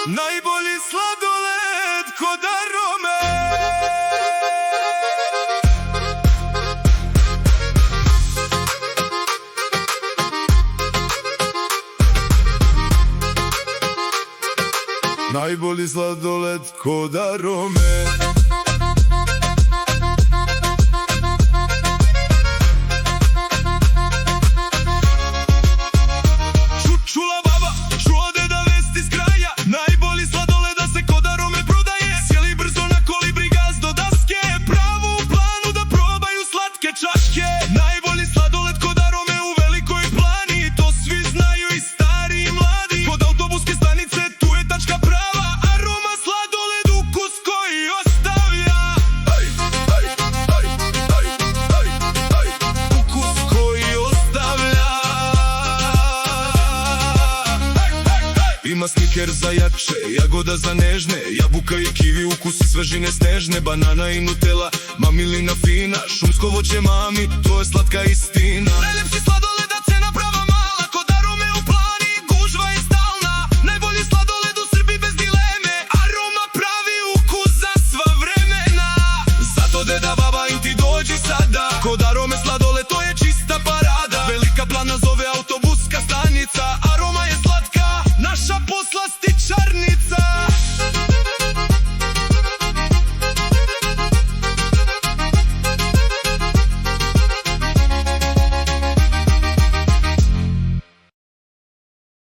Najbolji sladoled kod arome. Najbolji sladoled kod arome. Čula baba, čuo deda vest iz kraja. Najbolji sladoled da se kod arome prodaje. Sjeli brzo na kolibri gaz do daske. Pravo u planu da probaju slatke čaške. Najbolji sladoled kod arome u Velikoj Plani. To svi znaju i stari i mladi. Kod autobuske stanice tu je tačka prava. Aroma sladoled, ukus koji ostavlja. Ukus koji ostavlja. Ima Sniker za jače, jagoda za nežne, jabuka i kivi, ukusi svežine snežne, banana i nutela, mamilina fina, šumsko voće mami, to je slatka istina. Najlepši sladoled, a cena prava mala, kod arome u Plani, gužva je stalna. Najbolji sladoled u Srbiji bez dileme, aroma pravi ukus za sva vremena. Zato deda baba i ti dođi sada, kod arome